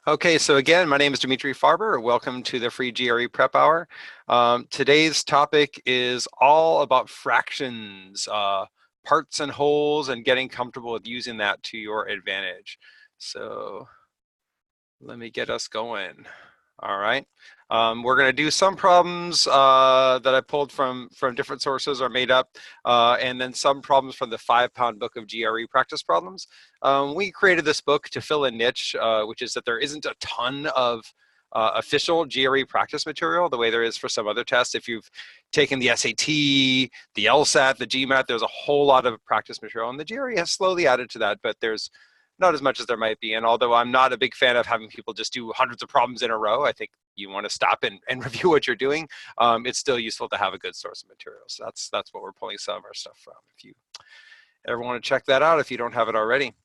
Okay, so again, my name is Dmitry Farber. Welcome to the free GRE Prep Hour. Today's topic is all about fractions, parts and wholes, and getting comfortable with using that to your advantage. So let me get us going. All right. We're going to do some problems that I pulled from different sources or made up, and then some problems from the 5-pound book of GRE Practice Problems. We created this book to fill a niche, which is that there isn't a ton of official GRE practice material the way there is for some other tests. If you've taken the SAT, the LSAT, the GMAT, there's a whole lot of practice material, and the GRE has slowly added to that, but there's not as much as there might be. And although I'm not a big fan of having people just do hundreds of problems in a row, I think you want to stop and review what you're doing. It's still useful to have a good source of material. So that's what we're pulling some of our stuff from. If you ever want to check that out, if you don't have it already.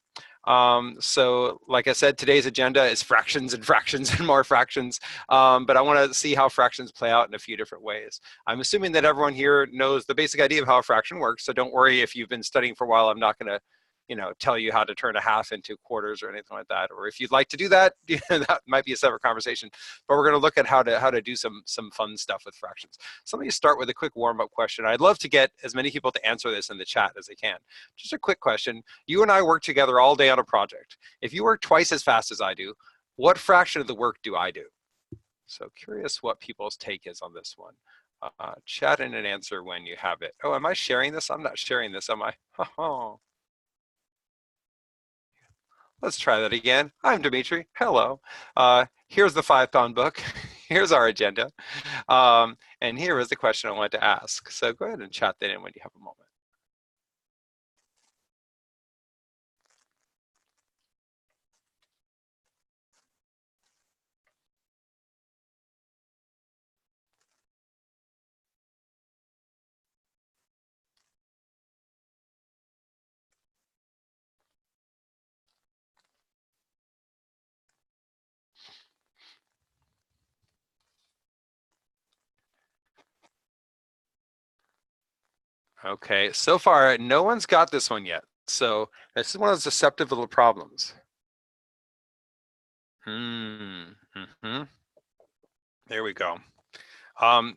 So like I said, today's agenda is fractions and fractions and more fractions, but I want to see how fractions play out in a few different ways. I'm assuming that everyone here knows the basic idea of how a fraction works, so don't worry if you've been studying for a while. I'm not going to tell you how to turn a half into quarters or anything like that. Or if you'd like to do that, that might be a separate conversation. But we're going to look at how to do some fun stuff with fractions. So let me start with a quick warm-up question. I'd love to get as many people to answer this in the chat as they can. Just a quick question. You and I work together all day on a project. If you work twice as fast as I do, what fraction of the work do I do? So curious what people's take is on this one. Chat in and answer when you have it. Oh, am I sharing this? I'm not sharing this, am I? Oh. Let's try that again. I'm Dmitry. Hello. Here's the 5-pound book. Here's our agenda. And here is the question I wanted to ask. So go ahead and chat that in when you have a moment. Okay, so far, no one's got this one yet. So this is one of those deceptive little problems. Mm-hmm. There we go.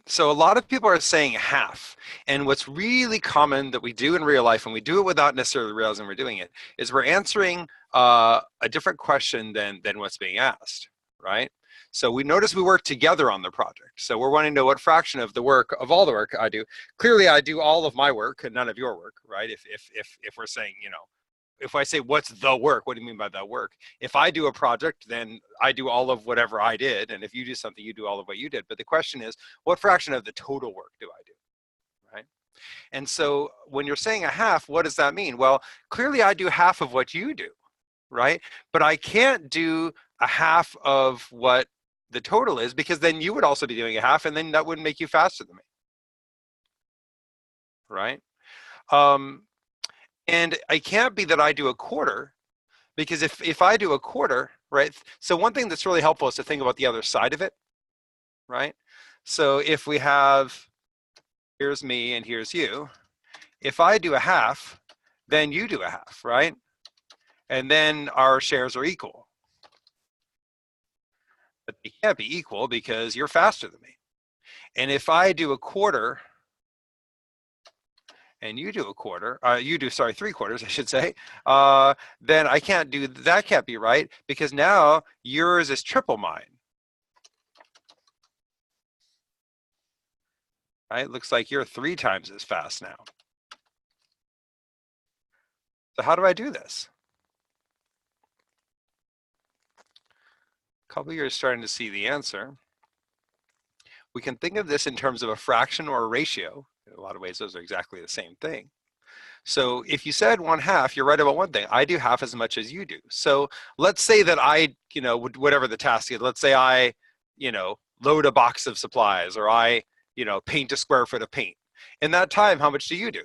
So a lot of people are saying half. And what's really common that we do in real life, and we do it without necessarily realizing we're doing it, is we're answering a different question than what's being asked, right? So we notice we work together on the project. So we're wanting to know what fraction of the work, of all the work I do. Clearly I do all of my work and none of your work, right? If we're saying, if I say what's the work, what do you mean by the work? If I do a project, then I do all of whatever I did, and if you do something, you do all of what you did. But the question is, what fraction of the total work do I do, right? And so when you're saying a half, what does that mean? Well, clearly I do half of what you do, right? But I can't do a half of what the total is, because then you would also be doing a half, and then that wouldn't make you faster than me, right? And it can't be that I do a quarter, because if I do a quarter, right? So one thing that's really helpful is to think about the other side of it, right? So if we have, here's me and here's you. If I do a half, then you do a half, right? And then our shares are equal. But they can't be equal because you're faster than me. And if I do a quarter and you do a quarter, sorry, 3/4, I should say, then I can't do, that can't be right, because now yours is triple mine. Right? Looks like you're 3 times as fast now. So how do I do this? A couple of years starting to see the answer. We can think of this in terms of a fraction or a ratio. In a lot of ways, those are exactly the same thing. So if you said 1/2, you're right about one thing. I do half as much as you do. So let's say that I, whatever the task is, let's say I, load a box of supplies, or I, paint a square foot of paint. In that time, how much do you do?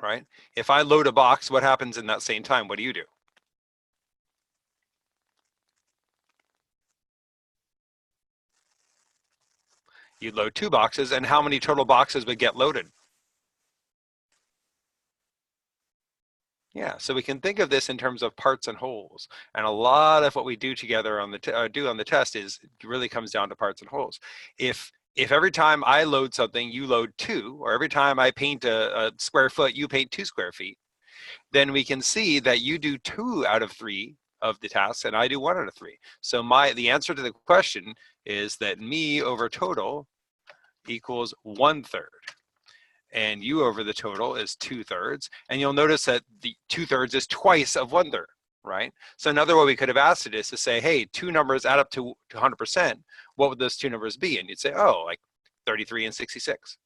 Right? If I load a box, what happens in that same time? What do you do? You'd load 2 boxes, and how many total boxes would get loaded? Yeah, so we can think of this in terms of parts and wholes, and a lot of what we do together on the do on the test is really comes down to parts and wholes. If every time I load something, you load 2, or every time I paint a square foot, you paint 2 square feet, then we can see that you do 2 out of 3 of the tasks, and I do 1 out of 3. So the answer to the question is that me over total equals 1/3. And u over the total is 2/3. And you'll notice that the 2/3 is twice of 1/3, right? So another way we could have asked it is to say, hey, 2 numbers add up to 100%. What would those 2 numbers be? And you'd say, oh, like 33 and 66.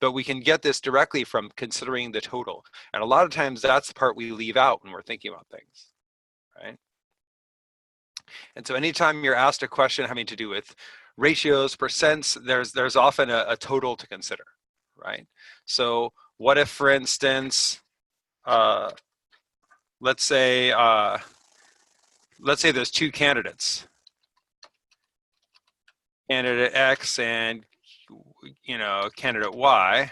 But we can get this directly from considering the total. And a lot of times that's the part we leave out when we're thinking about things, right? And so anytime you're asked a question having to do with ratios, percents, there's often a total to consider, right? So what if, for instance, let's say there's 2 candidates, candidate X and candidate Y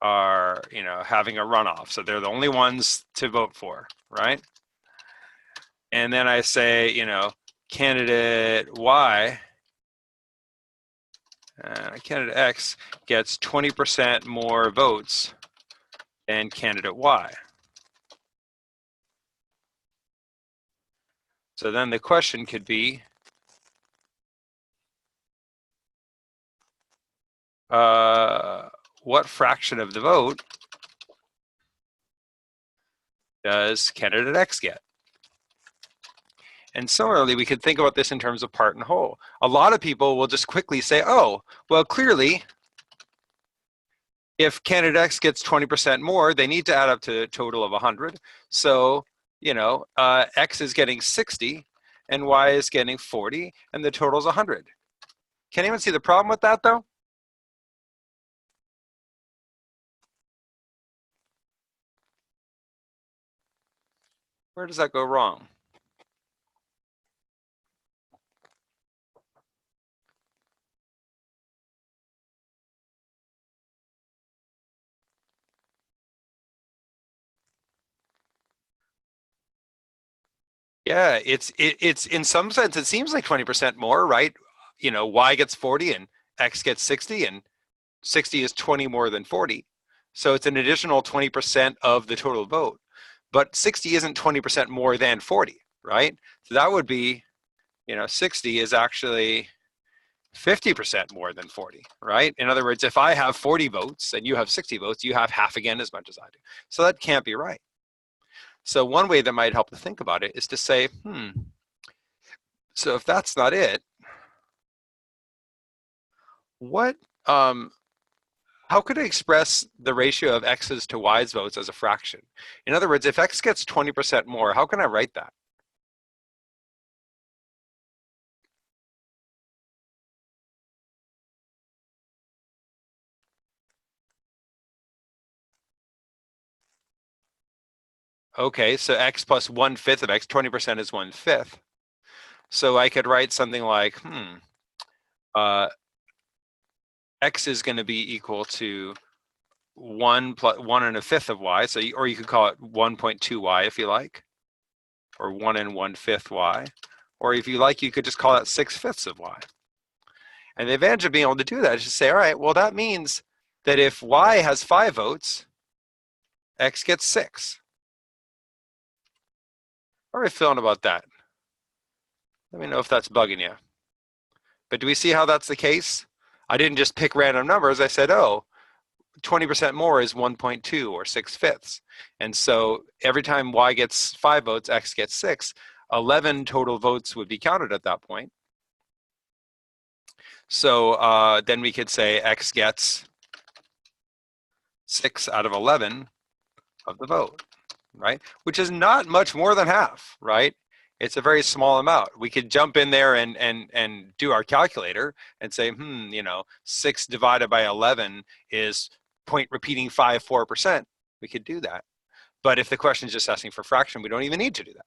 are having a runoff, so they're the only ones to vote for, right? And then I say candidate Y, candidate X gets 20% more votes than candidate Y. So then the question could be, what fraction of the vote does candidate X get? And similarly, we could think about this in terms of part and whole. A lot of people will just quickly say, oh, well, clearly, if candidate X gets 20% more, they need to add up to a total of 100. So, X is getting 60 and Y is getting 40, and the total is 100. Can anyone see the problem with that, though? Where does that go wrong? Yeah, it's in some sense, it seems like 20% more, right? Y gets 40 and X gets 60, and 60 is 20 more than 40. So it's an additional 20% of the total vote. But 60 isn't 20% more than 40, right? So that would be, 60 is actually 50% more than 40, right? In other words, if I have 40 votes and you have 60 votes, you have half again as much as I do. So that can't be right. So one way that might help to think about it is to say, so if that's not it, what, how could I express the ratio of X's to Y's votes as a fraction? In other words, if X gets 20% more, how can I write that? Okay, so X plus 1/5 of X, 20% is 1/5. So I could write something like, X is going to be equal to 1 plus 1 1/5 of Y. So, or you could call it 1.2Y if you like, or 1 1/5 Y. Or if you like, you could just call it 6/5 of Y. And the advantage of being able to do that is to say, all right, well, that means that if Y has 5 votes, X gets 6. How are you feeling about that? Let me know if that's bugging you. But do we see how that's the case? I didn't just pick random numbers. I said, oh, 20% more is 1.2 or 6/5. And so every time Y gets 5 votes, X gets 6. 11 total votes would be counted at that point. So then we could say X gets 6 out of 11 of the vote, right? Which is not much more than half, right? It's a very small amount. We could jump in there and do our calculator and say, 6 divided by 11 is repeating 4%. We could do that. But if the question is just asking for fraction, we don't even need to do that.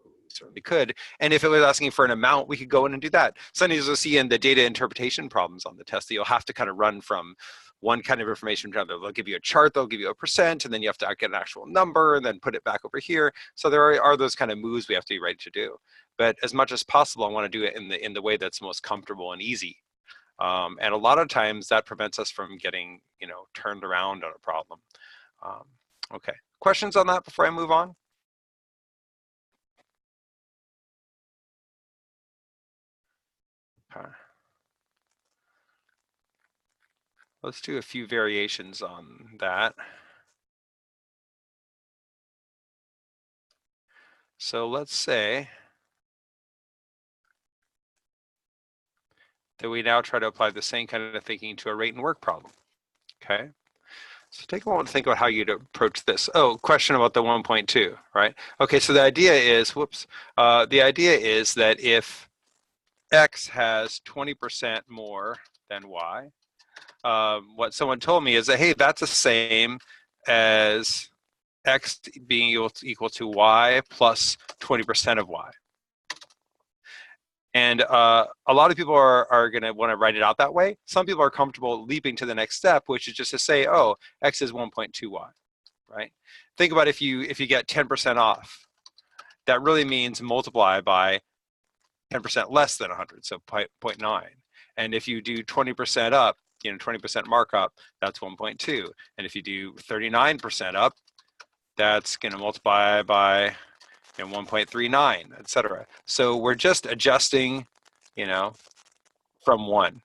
We certainly could. And if it was asking for an amount, we could go in and do that. Sometimes you'll see in the data interpretation problems on the test that you'll have to kind of run from one kind of information to another. They'll give you a chart, they'll give you a percent, and then you have to get an actual number and then put it back over here. So there are those kind of moves we have to be ready to do. But as much as possible, I want to do it in the way that's most comfortable and easy. And a lot of times that prevents us from getting, turned around on a problem. Okay, questions on that before I move on? Okay. Let's do a few variations on that. So let's say that we now try to apply the same kind of thinking to a rate and work problem. Okay. So take a moment to think about how you'd approach this. Oh, question about the 1.2, right? Okay, so the idea is, the idea is that if X has 20% more than Y, what someone told me is that, hey, that's the same as X being equal to Y plus 20% of Y. And a lot of people are going to want to write it out that way. Some people are comfortable leaping to the next step, which is just to say, oh, X is 1.2Y, right? Think about if you get 10% off, that really means multiply by 10% less than 100, so 0.9. And if you do 20% up, 20% markup, that's 1.2. And if you do 39% up, that's going to multiply by 1.39, etc. So we're just adjusting, from 1.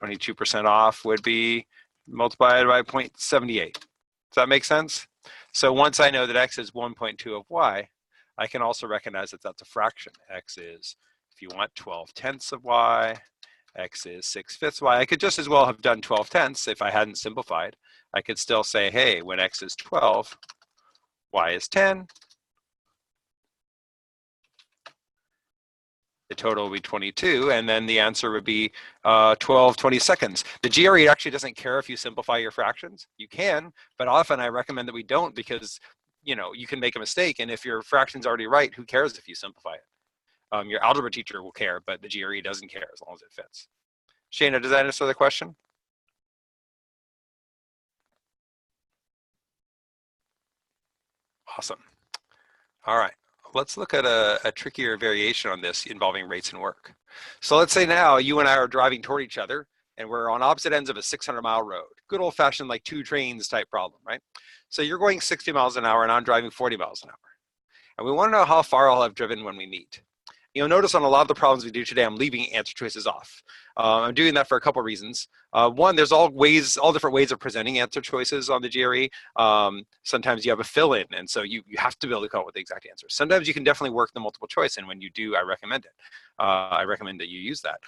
22% off would be multiplied by 0.78. Does that make sense? So once I know that X is 1.2 of Y, I can also recognize that that's a fraction. X is, if you want, 12/10 of Y. X is 6/5 Y. I could just as well have done 12/10 if I hadn't simplified. I could still say, hey, when X is 12, Y is 10. The total will be 22, and then the answer would be 12/22. The GRE actually doesn't care if you simplify your fractions. You can, but often I recommend that we don't because, you can make a mistake, and if your fraction's already right, who cares if you simplify it? Your algebra teacher will care, but the GRE doesn't care as long as it fits. Shana, does that answer the question? Awesome. All right. Let's look at a trickier variation on this involving rates and work. So let's say now you and I are driving toward each other and we're on opposite ends of a 600-mile road. Good old-fashioned like two trains type problem, right? So you're going 60 miles an hour and I'm driving 40 miles an hour. And we want to know how far I'll have driven when we meet. Notice on a lot of the problems we do today, I'm leaving answer choices off. I'm doing that for a couple of reasons. One, there's all different ways of presenting answer choices on the GRE. Sometimes you have a fill-in, and so you have to be able to come up with the exact answer. Sometimes you can definitely work the multiple choice, and when you do, I recommend it. I recommend that you use that.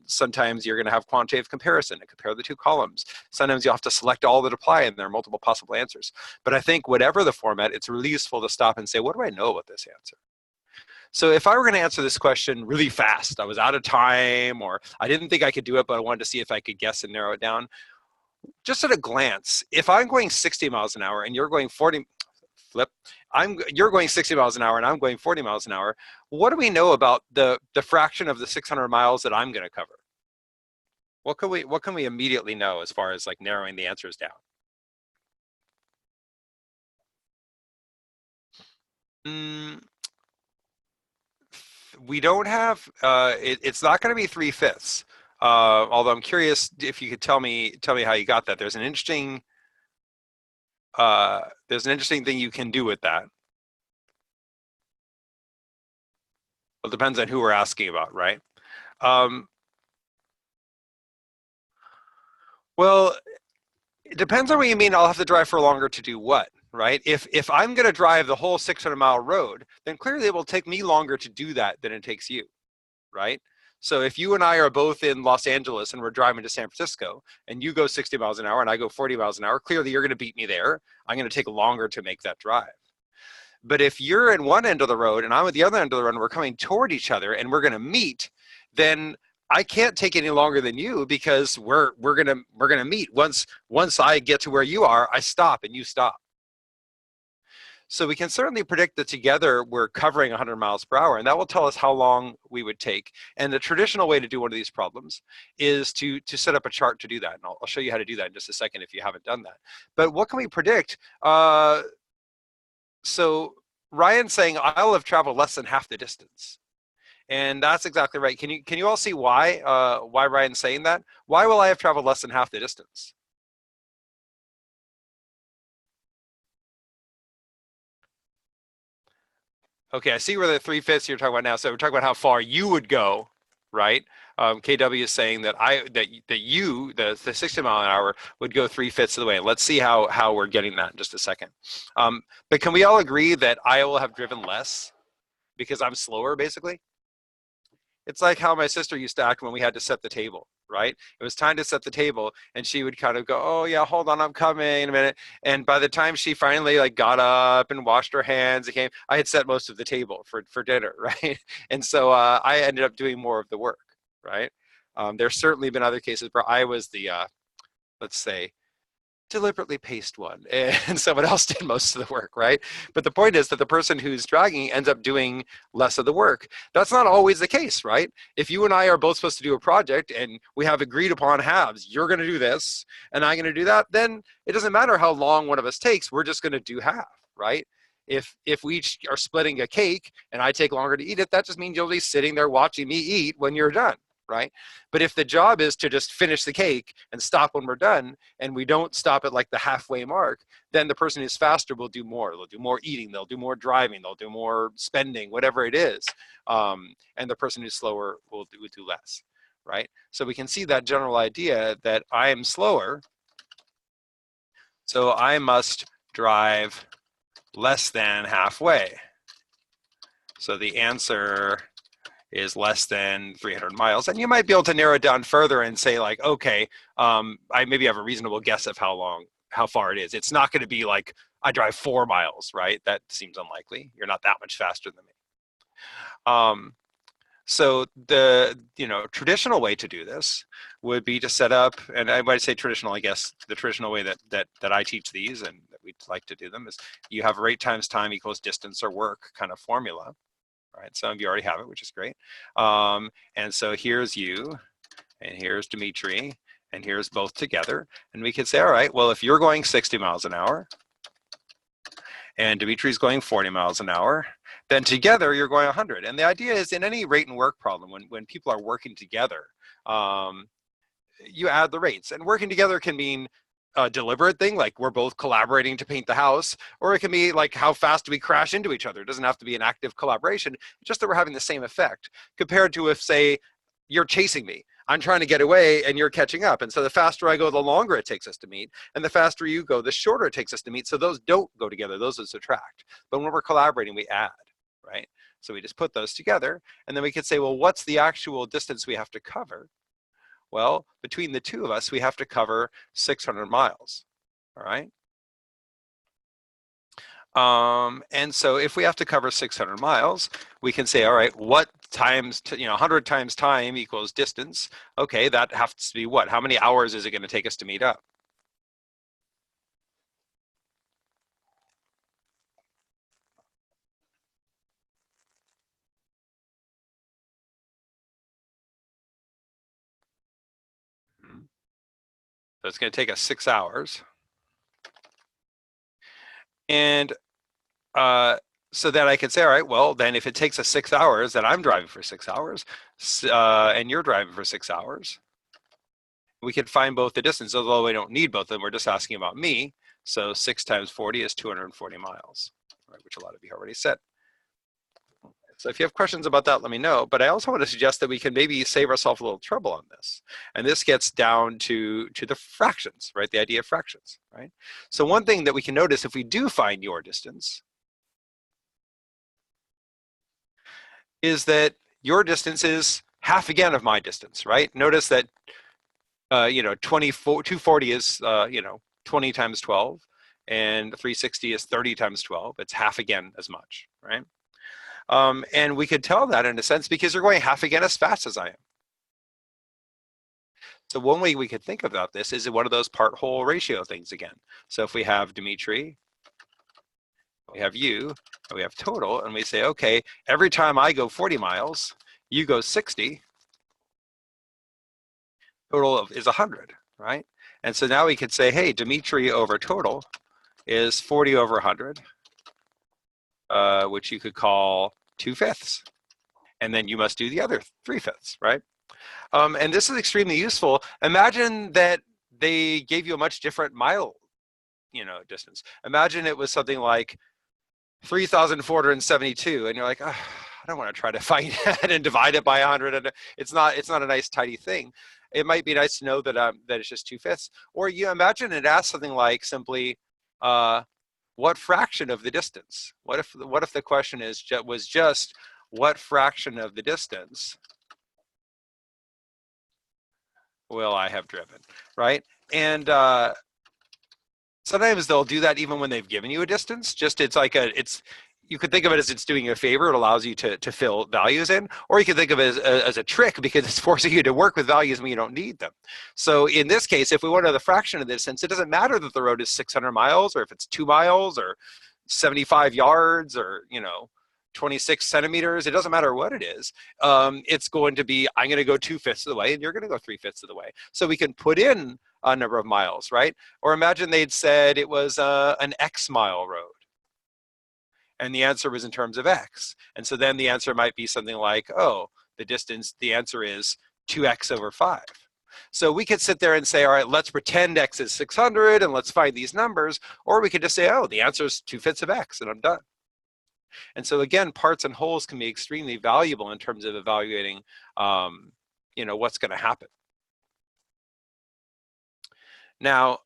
Sometimes you're going to have quantitative comparison and compare the two columns. Sometimes you'll have to select all that apply, and there are multiple possible answers. But I think whatever the format, it's really useful to stop and say, what do I know about this answer? So if I were going to answer this question really fast, I was out of time or I didn't think I could do it, but I wanted to see if I could guess and narrow it down. Just at a glance, if I'm going 60 miles an hour and you're going 40, you're going 60 miles an hour and I'm going 40 miles an hour, what do we know about the fraction of the 600 miles that I'm going to cover? What can we immediately know as far as like narrowing the answers down? We don't have, it's not going to be 3/5. Although I'm curious if you could tell me how you got that. There's an interesting thing you can do with that. Well, it depends on who we're asking about, right? Well, it depends on what you mean. I'll have to drive for longer to do what, right? If I'm going to drive the whole 600-mile road, then clearly it will take me longer to do that than it takes you, right? So if you and I are both in Los Angeles and we're driving to San Francisco and you go 60 miles an hour and I go 40 miles an hour, clearly you're going to beat me there. I'm going to take longer to make that drive. But if you're in one end of the road and I'm at the other end of the road and we're coming toward each other and we're going to meet, then I can't take any longer than you because we're gonna meet. Once I get to where you are, I stop and you stop. So we can certainly predict that together we're covering 100 miles per hour, and that will tell us how long we would take. And the traditional way to do one of these problems is to set up a chart to do that. And I'll show you how to do that in just a second if you haven't done that. But what can we predict? So Ryan's saying I'll have traveled less than half the distance. And that's exactly right. Can you all see why Ryan's saying that? Why will I have traveled less than half the distance? Okay, I see where the 3/5 you're talking about now. So we're talking about how far you would go, right? KW is saying that the 60 mile an hour would go 3/5 of the way. Let's see how we're getting that in just a second. But can we all agree that I will have driven less because I'm slower, basically? It's like how my sister used to act when we had to set the table, right? It was time to set the table, and she would kind of go, "Oh yeah, hold on, I'm coming in a minute." And by the time she finally like got up and washed her hands and came, I had set most of the table for dinner, right? And so I ended up doing more of the work, right? There's certainly been other cases where I was the let's say deliberately paced one and someone else did most of the work, right? But the point is that the person who's dragging ends up doing less of the work. That's not always the case, right? If you and I are both supposed to do a project and we have agreed upon halves, you're going to do this and I'm going to do that, then it doesn't matter how long one of us takes, we're just going to do half, right? If we each are splitting a cake and I take longer to eat it, that just means you'll be sitting there watching me eat when you're done, right? But if the job is to just finish the cake and stop when we're done, and we don't stop at like the halfway mark, then the person who's faster will do more. They'll do more eating, they'll do more driving, they'll do more spending, whatever it is. And the person who's slower will do less, right? So we can see that general idea that I am slower, so I must drive less than halfway. So the answer is less than 300 miles. And you might be able to narrow it down further and say like, okay, I maybe have a reasonable guess of how far it is. It's not going to be like I drive 4 miles, right? That seems unlikely. You're not that much faster than me. So the traditional way to do this would be to set up, and I might say traditional, I guess the traditional way that I teach these and that we'd like to do them is you have rate times time equals distance or work kind of formula. Right, some of you already have it, which is great. And so here's you, and here's Dmitry, and here's both together. And we could say, all right, well, if you're going 60 miles an hour, and Dmitry's going 40 miles an hour, then together you're going 100. And the idea is in any rate and work problem, when people are working together, you add the rates. And working together can mean a deliberate thing, like we're both collaborating to paint the house, or it can be like how fast do we crash into each other. It doesn't have to be an active collaboration, just that we're having the same effect compared to if, say, you're chasing me. I'm trying to get away and you're catching up. And so the faster I go, the longer it takes us to meet. And the faster you go, the shorter it takes us to meet. So those don't go together, those will subtract. But when we're collaborating, we add, right? So we just put those together. And then we could say, well, what's the actual distance we have to cover? Well, between the two of us, we have to cover 600 miles, all right? And so if we have to cover 600 miles, we can say, all right, what times, 100 times time equals distance. Okay, that has to be what? How many hours is it going to take us to meet up? So it's going to take us 6 hours. And so that I could say, all right, well, then if it takes us 6 hours, then I'm driving for 6 hours, and you're driving for 6 hours. We could find both the distance, although we don't need both of them. We're just asking about me. So 6 times 40 is 240 miles, right, which a lot of you already said. So if you have questions about that, let me know. But I also want to suggest that we can maybe save ourselves a little trouble on this. And this gets down to the fractions, right? The idea of fractions, right? So one thing that we can notice if we do find your distance is that your distance is half again of my distance, right? Notice that, 240 is, 20 times 12, and 360 is 30 times 12. It's half again as much, right? And we could tell that in a sense because you're going half again as fast as I am. So one way we could think about this is one of those part-whole ratio things again. So if we have Dmitry we have you, and we have total, and we say, okay, every time I go 40 miles, you go 60, total is 100, right? And so now we could say, hey, Dmitry over total is 40 over 100, which you could call 2/5. And then you must do the other 3/5, right? And this is extremely useful. Imagine that they gave you a much different mile, distance. Imagine it was something like 3,472, and you're like, oh, I don't want to try to find that and divide it by 100. And it's not a nice tidy thing. It might be nice to know that that it's just 2/5. Or you imagine it asks something like simply, what fraction of the distance? What if the question was just what fraction of the distance will I have driven, right? And sometimes they'll do that even when they've given you a distance. You could think of it as it's doing you a favor. It allows you to fill values in, or you could think of it as a trick because it's forcing you to work with values when you don't need them. So in this case, if we want to know the fraction of the distance, it doesn't matter that the road is 600 miles, or if it's 2 miles, or 75 yards, or 26 centimeters. It doesn't matter what it is. It's going to be, I'm going to go 2/5 of the way, and you're going to go 3/5 of the way. So we can put in a number of miles, right? Or imagine they'd said it was an X mile road, and the answer was in terms of X. And so then the answer might be something like, oh, the answer is 2X over 5. So we could sit there and say, all right, let's pretend X is 600 and let's find these numbers. Or we could just say, oh, the answer is 2/5 of X, and I'm done. And so again, parts and wholes can be extremely valuable in terms of evaluating, what's going to happen. Now,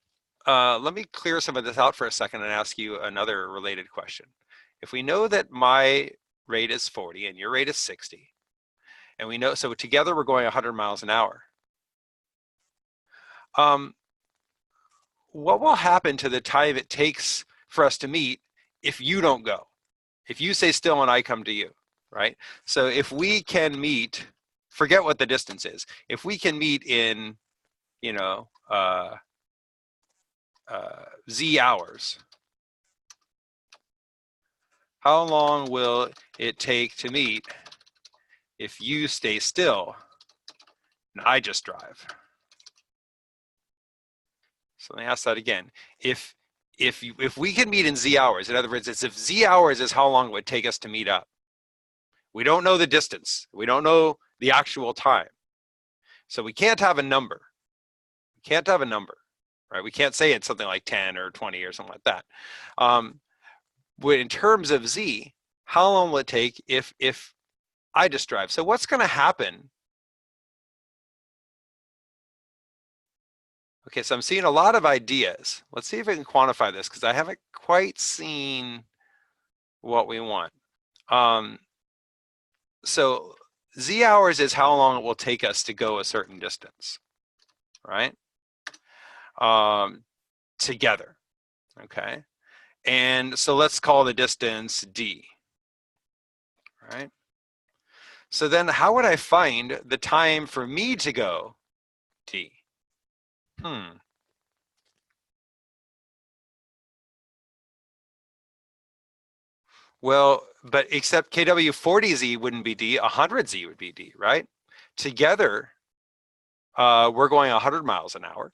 let me clear some of this out for a second and ask you another related question. If we know that my rate is 40 and your rate is 60, and we know, so together we're going 100 miles an hour, what will happen to the time it takes for us to meet if you don't go? If you stay still and I come to you, right? So if we can meet, forget what the distance is. If we can meet in, Z hours, how long will it take to meet if you stay still and I just drive? So let me ask that again. If we can meet in Z hours, in other words, it's if Z hours is how long it would take us to meet up. We don't know the distance. We don't know the actual time. So we can't have a number. We can't have a number, right? We can't say it's something like 10 or 20 or something like that. But in terms of Z, how long will it take if I just drive? So what's going to happen? Okay, so I'm seeing a lot of ideas. Let's see if I can quantify this because I haven't quite seen what we want. So Z hours is how long it will take us to go a certain distance, right? Together, okay? And so let's call the distance D, right? So then how would I find the time for me to go D? Well, but except KW 40Z wouldn't be D, 100Z would be D, right? Together, we're going 100 miles an hour.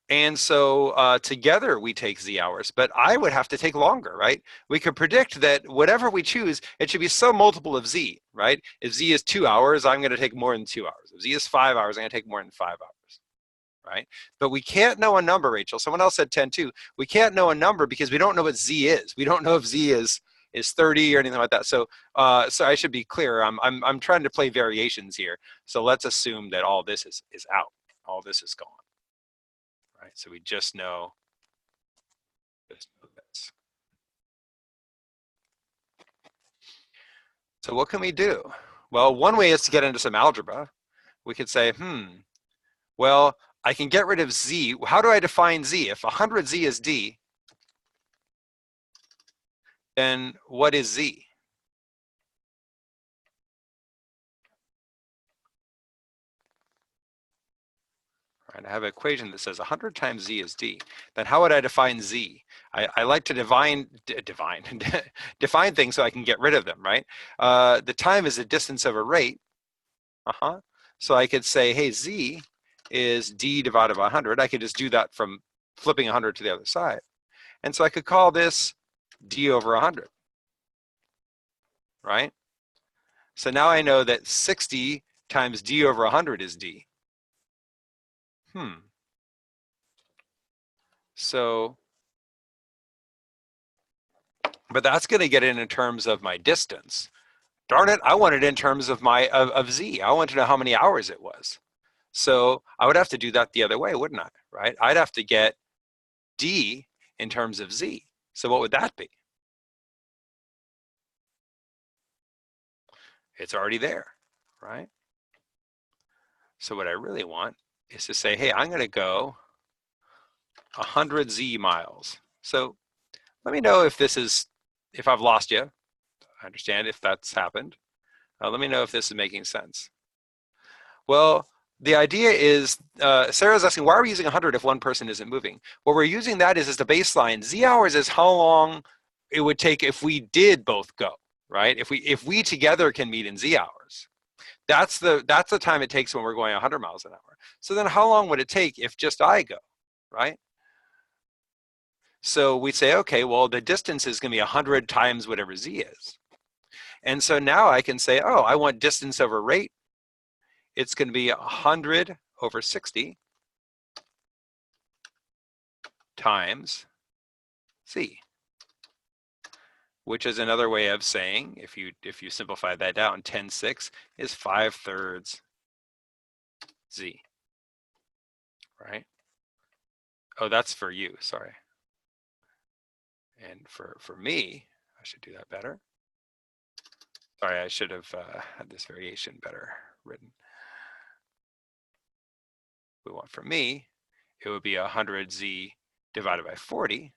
And so together we take Z hours, but I would have to take longer, right? We could predict that whatever we choose, it should be some multiple of Z, right? If Z is 2 hours, I'm going to take more than 2 hours. If Z is 5 hours, I'm going to take more than 5 hours, right? But we can't know a number, Rachel. Someone else said 10 too. We can't know a number because we don't know what Z is. We don't know if Z is 30 or anything like that. So so I should be clear. I'm trying to play variations here. So let's assume that all this is out. All this is gone. Right, so we just know this. So what can we do? Well, one way is to get into some algebra. We could say, well, I can get rid of Z. How do I define Z? If 100Z is D, then what is Z? and I have an equation that says 100 times z is d, then how would I define z? I like to define things so I can get rid of them, right? The time is the distance over rate. So I could say, hey, z is d divided by 100. I could just do that from flipping 100 to the other side. And so I could call this d over 100, right? So now I know that 60 times d over 100 is d. So, but that's going to get it in terms of my distance. Darn it, I want it in terms of my of z. I want to know how many hours it was. So I would have to do that the other way, wouldn't I? Right? I'd have to get d in terms of z. So what would that be? It's already there, right? So what I really want is to say, hey, I'm going to go 100 z miles. So let me know if if I've lost you. I understand if that's happened. Let me know if this is making sense. Well, the idea is, Sarah's asking, why are we using 100 if one person isn't moving? What we're using that is as the baseline. Z hours is how long it would take if we did both go, right? If we together can meet in Z hours. That's the time it takes when we're going 100 miles an hour. So then how long would it take if just I go, right? So we say, okay, well, the distance is going to be 100 times whatever Z is. And so now I can say, oh, I want distance over rate. It's going to be 100 over 60 times Z, which is another way of saying, if you simplify that down, 10/6 is 5/3 Z, right? Oh, that's for you, sorry. And for me, I should do that better. Sorry, I should have had this variation better written. We want for me, it would be 100Z divided by 40.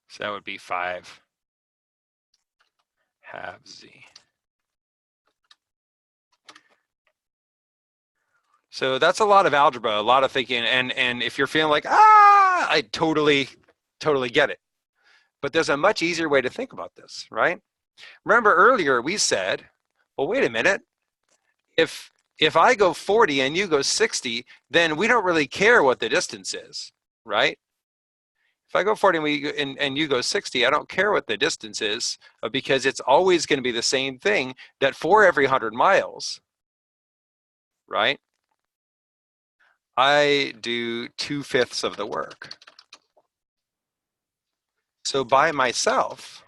So that would be 5 halves Z. So that's a lot of algebra, a lot of thinking, and if you're feeling like, I totally get it. But there's a much easier way to think about this, right? Remember earlier we said, well, wait a minute, if I go 40 and you go 60, then we don't really care what the distance is, right? If I go 40 and you go 60, I don't care what the distance is because it's always going to be the same thing that for every 100 miles, right? I do 2/5 of the work. So by myself,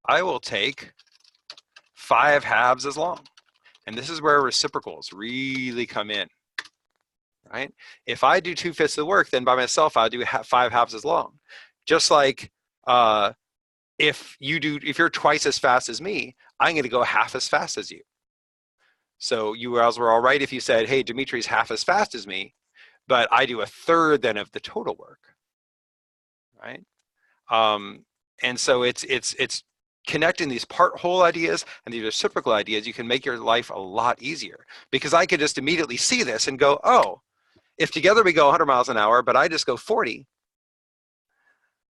I will take 5 halves as long. And this is where reciprocals really come in, right? If I do 2/5 of the work, then by myself, I'll do 5 halves as long. Just like if you're twice as fast as me, I'm going to go half as fast as you. So you guys were all right if you said, hey, Dimitri's half as fast as me, but I do 1/3 then of the total work, right? And so it's connecting these part-whole ideas and these reciprocal ideas. You can make your life a lot easier because I could just immediately see this and go, oh, if together we go 100 miles an hour, but I just go 40,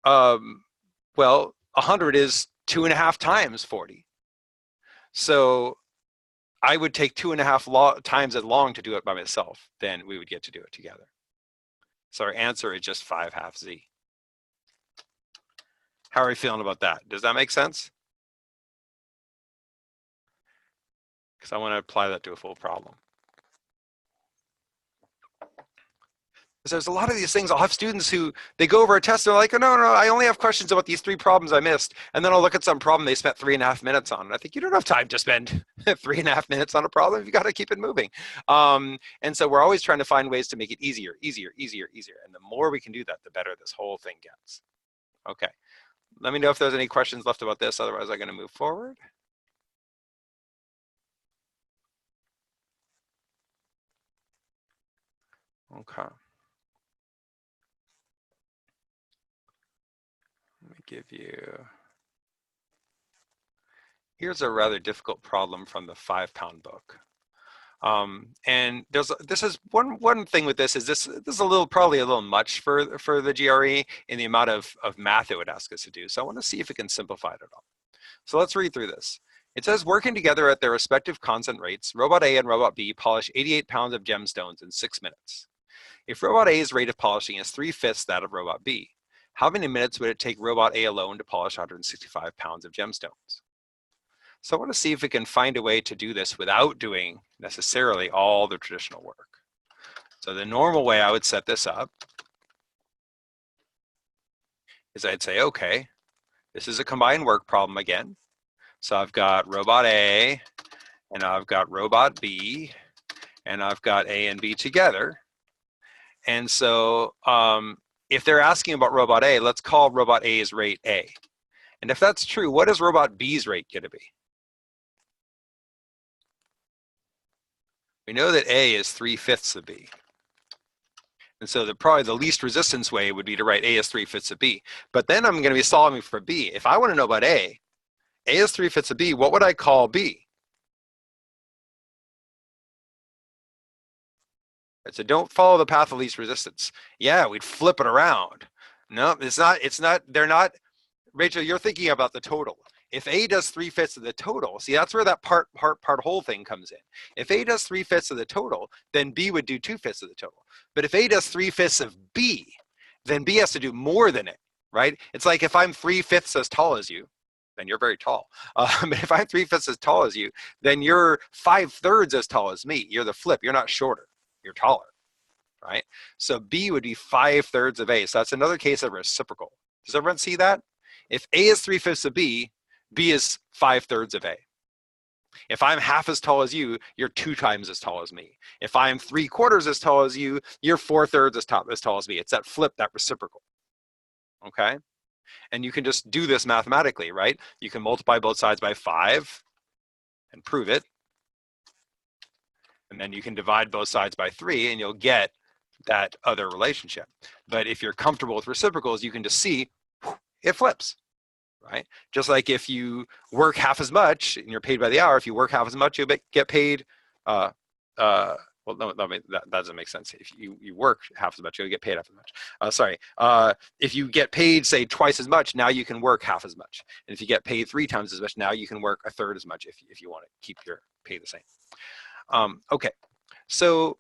well, 100 is 2.5 times 40. So I would take 2.5 times as long to do it by myself than we would get to do it together. So our answer is just 5 half Z. How are you feeling about that? Does that make sense? Because I want to apply that to a full problem. Because there's a lot of these things. I'll have students who they go over a test. They're like, oh, no, I only have questions about these 3 problems I missed. And then I'll look at some problem they spent 3.5 minutes on. And I think you don't have time to spend 3.5 minutes on a problem. You got to keep it moving. And so we're always trying to find ways to make it easier. And the more we can do that, the better this whole thing gets. Okay. Let me know if there's any questions left about this. Otherwise, I'm going to move forward. Okay. Let me give you, here's a rather difficult problem from the 5-pound book. And this is one thing with this is this is probably a little much for the GRE in the amount of math it would ask us to do. So I want to see if it can simplify it at all. So let's read through this. It says, working together at their respective constant rates, Robot A and Robot B polish 88 pounds of gemstones in 6 minutes. If Robot A's rate of polishing is 3/5 that of Robot B, how many minutes would it take Robot A alone to polish 165 pounds of gemstones? So I want to see if we can find a way to do this without doing necessarily all the traditional work. So the normal way I would set this up is I'd say, okay, this is a combined work problem again. So I've got Robot A and I've got Robot B and I've got A and B together. And so if they're asking about Robot A, let's call Robot A's rate A. And if that's true, what is Robot B's rate going to be? We know that A is 3/5 of B. And so probably the least resistance way would be to write A as 3/5 of B. But then I'm going to be solving for B. If I want to know about A is 3/5 of B, what would I call B? So don't follow the path of least resistance. Yeah, we'd flip it around. No, it's not, they're not, Rachel, you're thinking about the total. If A does 3/5 of the total, see, that's where that part whole thing comes in. If A does 3/5 of the total, then B would do 2/5 of the total. But if A does 3/5 of B, then B has to do more than it, right? It's like if I'm 3/5 as tall as you, then you're very tall. But if I'm 3/5 as tall as you, then you're 5/3 as tall as me. You're the flip, you're not shorter, you're taller, right? So B would be 5/3 of A. So that's another case of reciprocal. Does everyone see that? If A is 3/5 of B, B is 5/3 of A. If I'm half as tall as you, you're 2 times as tall as me. If I'm 3/4 as tall as you, you're 4/3 as tall as me. It's that flip, that reciprocal, okay? And you can just do this mathematically, right? You can multiply both sides by 5 and prove it. And then you can divide both sides by 3 and you'll get that other relationship. But if you're comfortable with reciprocals, you can just see it flips. Right? Just like if you work half as much and you're paid by the hour, if you work half as much, you'll get paid, well, no, that doesn't make sense. If you work half as much, you'll get paid half as much. If you get paid, say, twice as much, now you can work half as much. And if you get paid 3 times as much, now you can work 1/3 as much if you want to keep your pay the same. Okay, so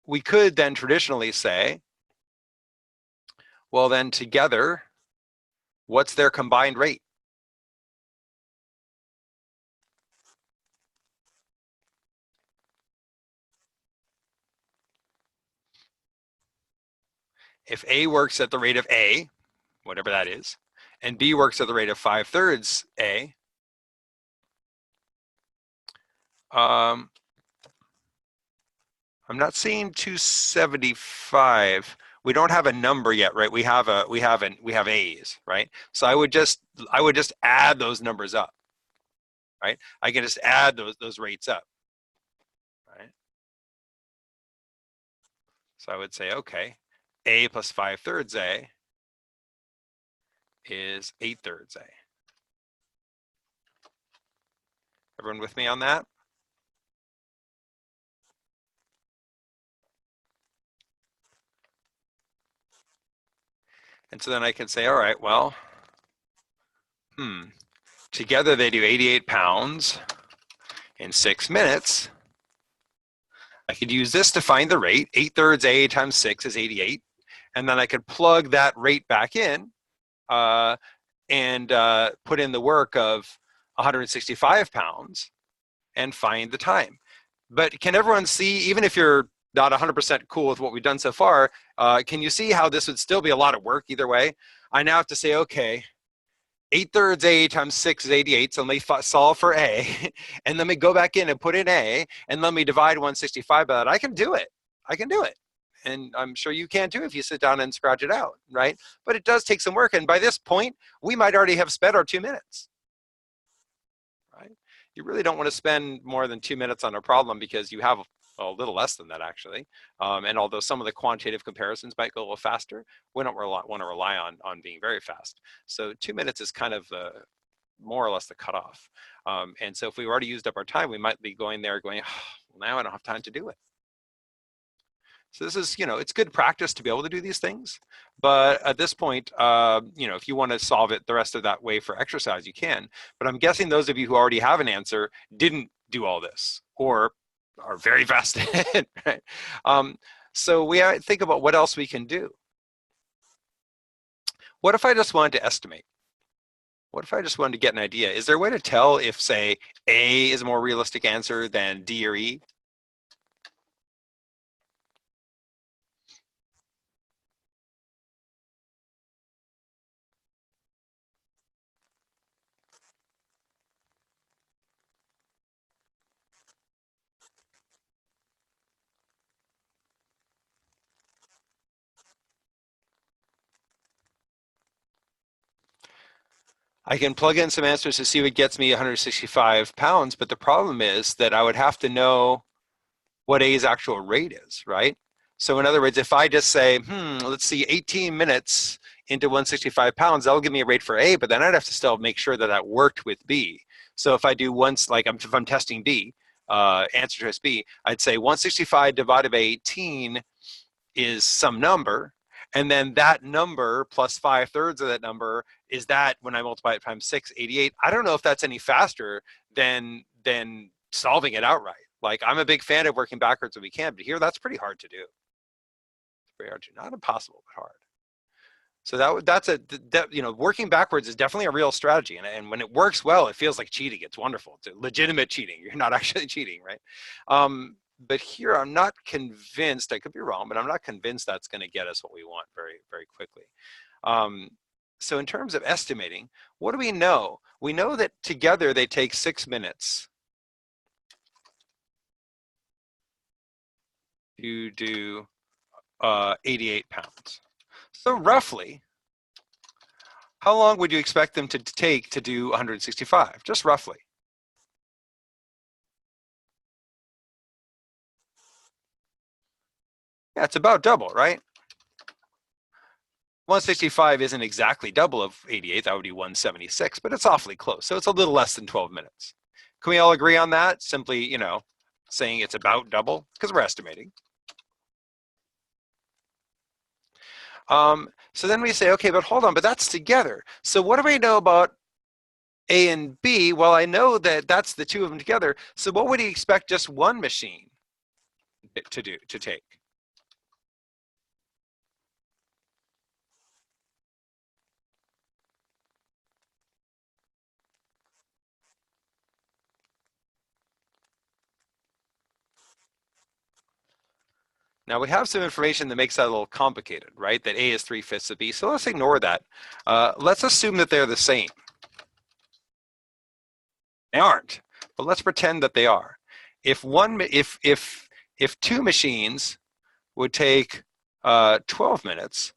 we could then traditionally say, well, then together, what's their combined rate? If A works at the rate of A, whatever that is, and B works at the rate of 5/3 A, I'm not seeing 275. We don't have a number yet, right? We have A's, right? So I would just add those numbers up, right? I can just add those rates up, right? So I would say, okay, A plus 5/3 A is 8/3 A. Everyone with me on that? And so then I can say, all right, well, together they do 88 pounds in 6 minutes. I could use this to find the rate. 8/3 A times 6 is 88. And then I could plug that rate back in and put in the work of 165 pounds and find the time. But can everyone see, even if you're not 100% cool with what we've done so far, can you see how this would still be a lot of work either way? I now have to say, okay, 8/3 A times 6 is 88, so let me solve for A, and let me go back in and put in A, and let me divide 165 by that. I can do it. I can do it. And I'm sure you can too if you sit down and scratch it out, right? But it does take some work, and by this point, we might already have spent our 2 minutes, right? You really don't want to spend more than 2 minutes on a problem because you have well, a little less than that actually. And although some of the quantitative comparisons might go a little faster, we don't want to rely on being very fast. So 2 minutes is kind of more or less the cutoff. And so if we've already used up our time, we might be going there going, oh, well, now I don't have time to do it. So this is, it's good practice to be able to do these things. But at this point, if you want to solve it the rest of that way for exercise, you can. But I'm guessing those of you who already have an answer didn't do all this or are very fast at it, right? So we think about what else we can do. What if I just wanted to estimate? What if I just wanted to get an idea? Is there a way to tell if, say, A is a more realistic answer than D or E? I can plug in some answers to see what gets me 165 pounds, but the problem is that I would have to know what A's actual rate is, right? So in other words, if I just say, let's see, 18 minutes into 165 pounds, that'll give me a rate for A, but then I'd have to still make sure that that worked with B. So if I do once, like if I'm testing B, answer choice B, I'd say 165 divided by 18 is some number, and then that number plus 5/3 of that number is that when I multiply it times 6, 88. I don't know if that's any faster than solving it outright. Like, I'm a big fan of working backwards when we can, but here that's pretty hard to do. It's very hard to do. Not impossible, but hard. So working backwards is definitely a real strategy, and when it works well, it feels like cheating. It's wonderful. It's legitimate cheating. You're not actually cheating, right? But here I'm not convinced, I could be wrong, but I'm not convinced that's going to get us what we want very, very quickly. So in terms of estimating, what do we know? We know that together they take 6 minutes to do 88 pounds. So roughly, how long would you expect them to take to do 165? Just roughly. Yeah, it's about double, right? 165 isn't exactly double of 88, that would be 176, but it's awfully close. So it's a little less than 12 minutes. Can we all agree on that? Simply, saying it's about double, because we're estimating. So then we say, okay, but hold on, but that's together. So what do we know about A and B? Well, I know that that's the two of them together. So what would you expect just one machine to take? Now we have some information that makes that a little complicated, right? That A is 3/5 of B. So let's ignore that. Let's assume that they're the same. They aren't, but let's pretend that they are. If two machines would take 12 minutes,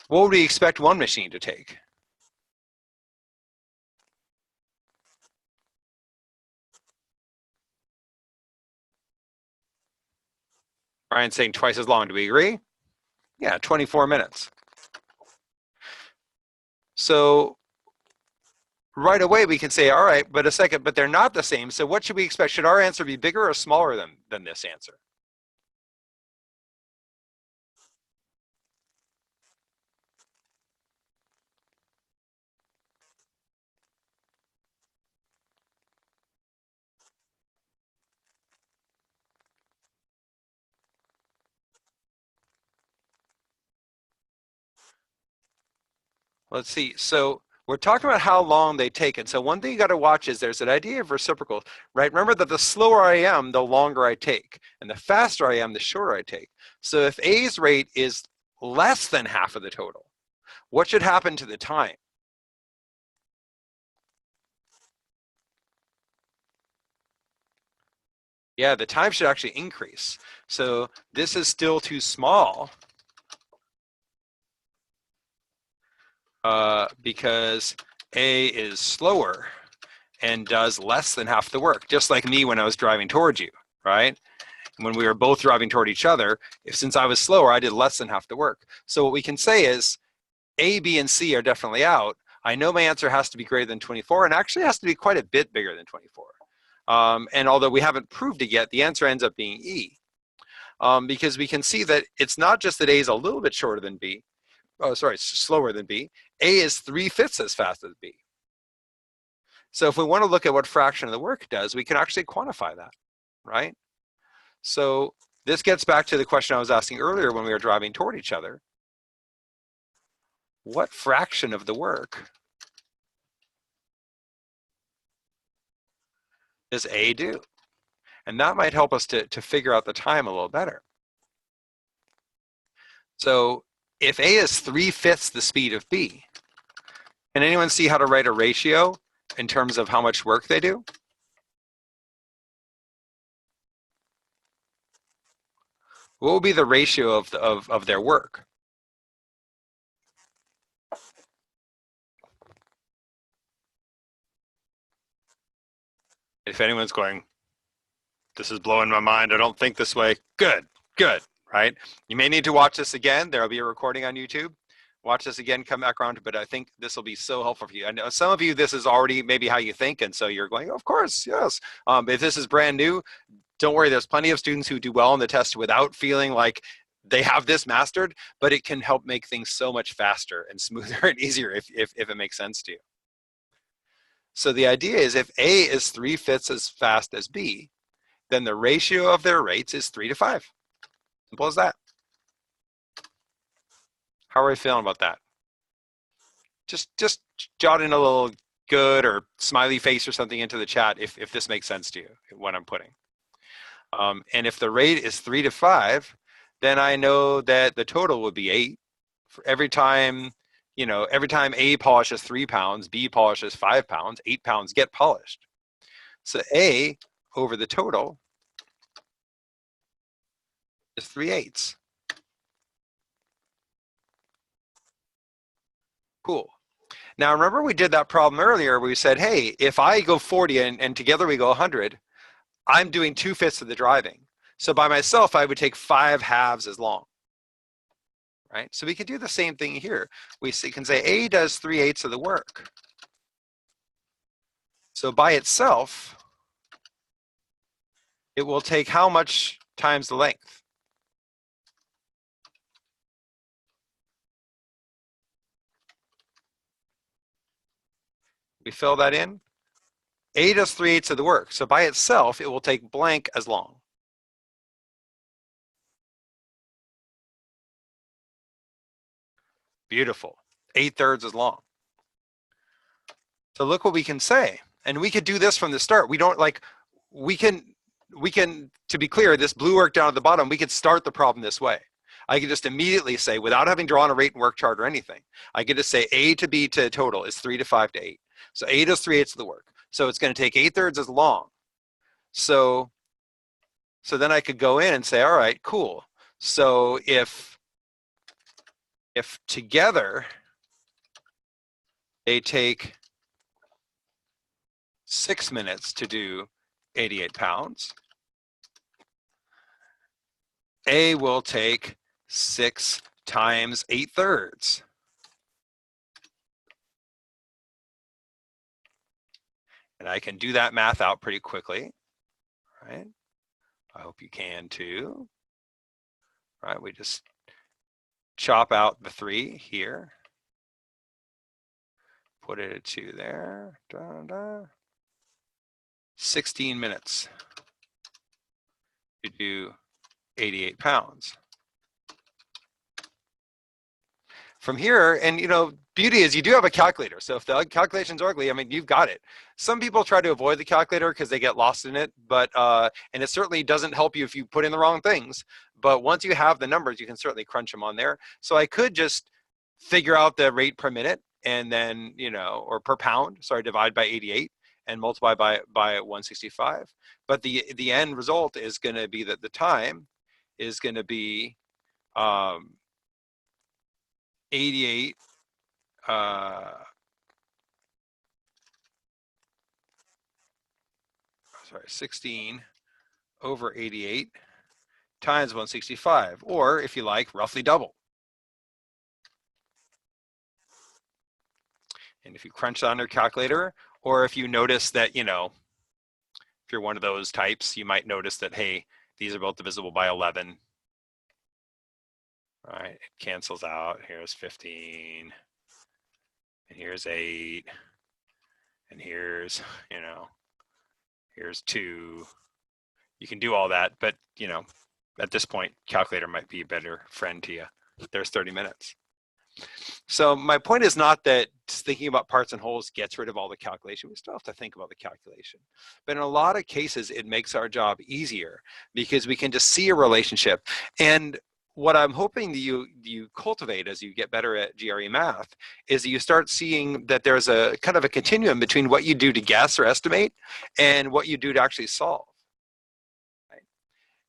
what would we expect one machine to take? Brian's saying twice as long. Do we agree? Yeah, 24 minutes. So right away we can say, all right, but a second, but they're not the same. So what should we expect? Should our answer be bigger or smaller than this answer? Let's see. So we're talking about how long they take it. So one thing you got to watch is there's an idea of reciprocal, right? Remember that the slower I am, the longer I take. And the faster I am, the shorter I take. So if A's rate is less than half of the total, what should happen to the time? Yeah, the time should actually increase. So this is still too small because A is slower and does less than half the work, just like me when I was driving towards you, right? when we were both driving toward each other, since I was slower, I did less than half the work. So what we can say is A, B, and C are definitely out. I know my answer has to be greater than 24, and actually has to be quite a bit bigger than 24. And although we haven't proved it yet, the answer ends up being E. Because we can see that it's not just that A is a little bit shorter than B. Oh, sorry, slower than B. A is 3/5 as fast as B. So if we want to look at what fraction of the work it does, we can actually quantify that, right? So this gets back to the question I was asking earlier when we were driving toward each other. What fraction of the work does A do? And that might help us to figure out the time a little better. So if A is 3/5 the speed of B, can anyone see how to write a ratio in terms of how much work they do? What will be the ratio of their work? If anyone's going, this is blowing my mind, I don't think this way, good, good, right? You may need to watch this again. There'll be a recording on YouTube. Watch this again, come back around, but I think this will be so helpful for you. I know some of you, this is already maybe how you think, and so you're going, of course, yes. If this is brand new, don't worry, there's plenty of students who do well on the test without feeling like they have this mastered, but it can help make things so much faster and smoother and easier if it makes sense to you. So the idea is if A is 3/5 as fast as B, then the ratio of their rates is 3:5. Simple as that. How are we feeling about that? Just jot in a little good or smiley face or something into the chat if this makes sense to you, what I'm putting. And if the rate is 3:5, then I know that the total would be 8. For every time, every time A polishes 3 pounds, B polishes 5 pounds, 8 pounds get polished. So A over the total is 3/8. Cool. Now remember we did that problem earlier where we said, hey, if I go 40 and together we go 100, I'm doing 2/5 of the driving. So by myself, I would take 5 halves as long, right? So we could do the same thing here. We can say A does 3/8 of the work. So by itself, it will take how much times the length? We fill that in. A does 3/8 of the work. So by itself, it will take blank as long. Beautiful. 8/3 as long. So look what we can say. And we could do this from the start. We don't we can, to be clear, this blue work down at the bottom, we could start the problem this way. I could just immediately say, without having drawn a rate and work chart or anything, I could just say A to B to total is 3 to 5 to 8. So A does 3/8 of the work. So it's going to take 8/3 as long. So then I could go in and say, all right, cool. So if together they take 6 minutes to do 88 pounds, A will take 6 times 8/3. And I can do that math out pretty quickly, right? I hope you can too, right? We just chop out the 3 here, put it at 2 there, 16 minutes to do 88 pounds. From here, and beauty is you do have a calculator. So if the calculation's ugly, I mean, you've got it. Some people try to avoid the calculator because they get lost in it, but and it certainly doesn't help you if you put in the wrong things. But once you have the numbers, you can certainly crunch them on there. So I could just figure out the rate per minute and then, or per pound, sorry, divide by 88 and multiply by 165. But the end result is going to be that the time is going to be 88 16 over 88 times 165, or if you like, roughly double. And if you crunch on your calculator, or if you notice that, you know, if you're one of those types, you might notice that, hey, these are both divisible by 11. All right, it cancels out. Here's 15, and here's 8, and here's, you know, here's 2. You can do all that, but, you know, at this point, calculator might be a better friend to you. There's 30 minutes. So my point is not that thinking about parts and wholes gets rid of all the calculation. We still have to think about the calculation. But in a lot of cases, it makes our job easier because we can just see a relationship. And what I'm hoping that you cultivate as you get better at GRE math is that you start seeing that there's a kind of a continuum between what you do to guess or estimate and what you do to actually solve. Right?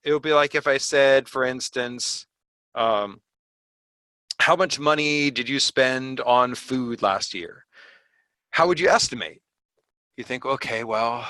It would be like if I said, for instance, how much money did you spend on food last year? How would you estimate? You think, okay, well,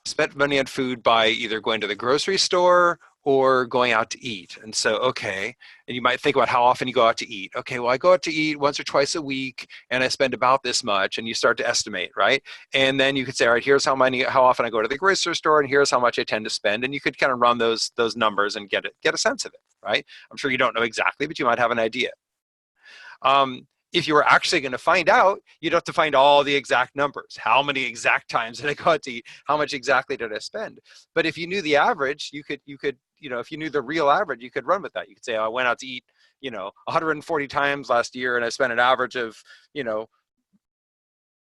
spent money on food by either going to the grocery store or going out to eat. And so, okay, and you might think about how often you go out to eat. Okay, well, I go out to eat once or twice a week and I spend about this much, and you start to estimate, right? And then you could say, all right, here's how often I go to the grocery store, and here's how much I tend to spend. And you could kind of run those numbers and get a sense of it, right? I'm sure you don't know exactly, but you might have an idea. If you were actually going to find out, you'd have to find all the exact numbers. How many exact times did I go out to eat? How much exactly did I spend? But if you knew the average, you could, you know, if you knew the real average, you could run with that. You could say, oh, I went out to eat, you know, 140 times last year, and I spent an average of, you know,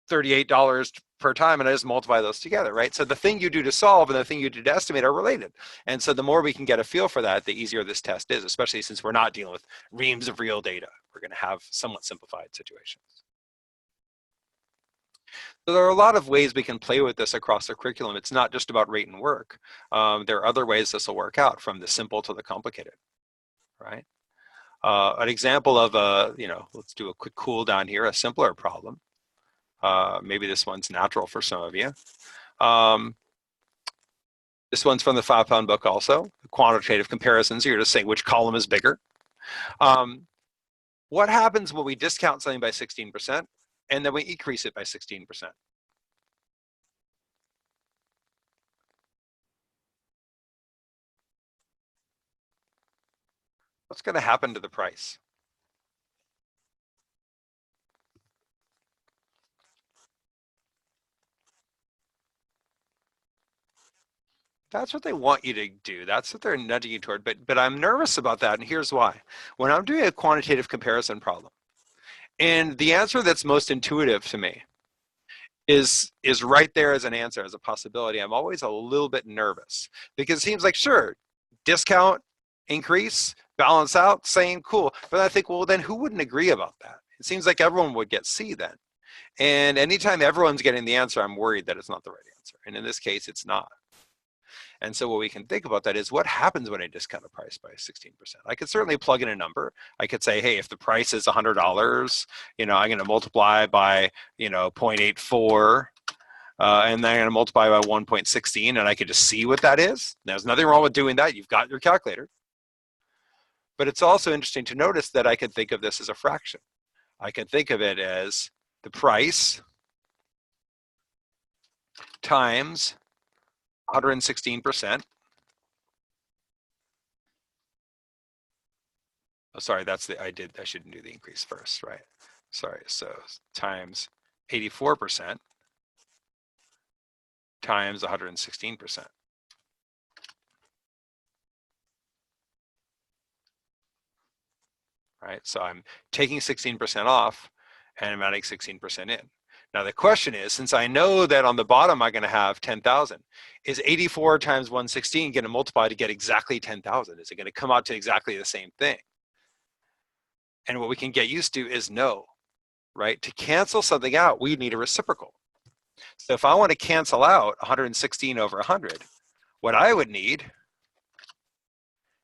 $38 per time, and I just multiply those together, right? So the thing you do to solve and the thing you do to estimate are related. And so the more we can get a feel for that, the easier this test is, especially since we're not dealing with reams of real data. We're going to have somewhat simplified situations. So there are a lot of ways we can play with this across the curriculum. It's not just about rate and work. There are other ways this will work out, from the simple to the complicated, right? An example of a, you know, let's do a quick cool down here, a simpler problem. Maybe this one's natural for some of you. This one's from the 5-pound book also, Quantitative Comparisons. You're just saying which column is bigger. What happens when we discount something by 16% and then we increase it by 16%? What's going to happen to the price? That's what they want you to do. That's what they're nudging you toward. But I'm nervous about that, and here's why. When I'm doing a quantitative comparison problem, and the answer that's most intuitive to me is right there as an answer, as a possibility, I'm always a little bit nervous because it seems like, sure, discount, increase, balance out, same, cool. But I think, well, then who wouldn't agree about that? It seems like everyone would get C then. And anytime everyone's getting the answer, I'm worried that it's not the right answer. And in this case, it's not. And so what we can think about that is what happens when I discount a price by 16%. I could certainly plug in a number. I could say, hey, if the price is $100, you know, I'm going to multiply by, you know, 0.84, and then I'm going to multiply by 1.16, and I could just see what that is. There's nothing wrong with doing that. You've got your calculator. But it's also interesting to notice that I could think of this as a fraction. I can think of it as the price times 116%. Oh, sorry, I shouldn't do the increase first, right? Sorry, so times 84% times 116%. Right, so I'm taking 16% off and I'm adding 16% in. Now the question is, since I know that on the bottom I'm going to have 10,000, is 84 times 116 going to multiply to get exactly 10,000? Is it going to come out to exactly the same thing? And what we can get used to is no, right? To cancel something out, we need a reciprocal. So if I want to cancel out 116 over 100, what I would need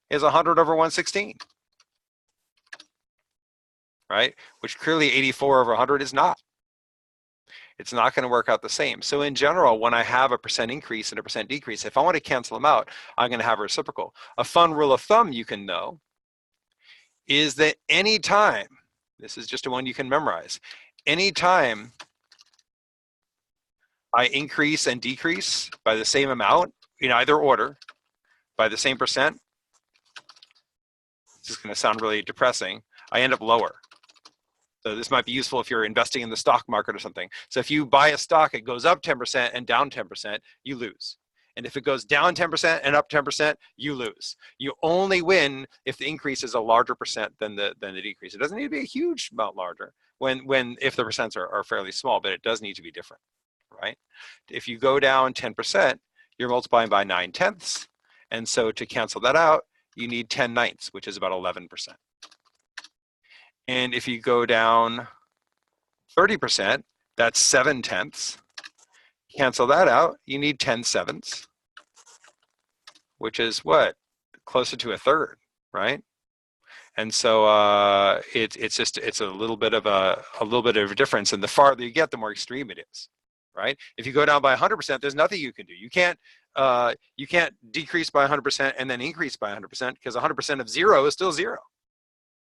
is 100 over 116, right? Which clearly 84 over 100 is not. It's not going to work out the same. So in general, when I have a percent increase and a percent decrease, if I want to cancel them out, I'm going to have a reciprocal. A fun rule of thumb you can know is that any time, this is just a one you can memorize, any time I increase and decrease by the same amount in either order, by the same percent, this is going to sound really depressing, I end up lower. So this might be useful if you're investing in the stock market or something. So if you buy a stock, it goes up 10% and down 10%, you lose. And if it goes down 10% and up 10%, you lose. You only win if the increase is a larger percent than the decrease. It doesn't need to be a huge amount larger if the percents are fairly small, but it does need to be different, right? If you go down 10%, you're multiplying by 9/10. And so to cancel that out, you need 10/9, which is about 11%. And if you go down 30%, that's 7/10. Cancel that out, you need 10/7, which is what? Closer to a third, right? And so it's a little bit of a difference. And the farther you get, the more extreme it is, right? If you go down by 100%, there's nothing you can do. You can't decrease by 100% and then increase by 100% because 100% of zero is still zero.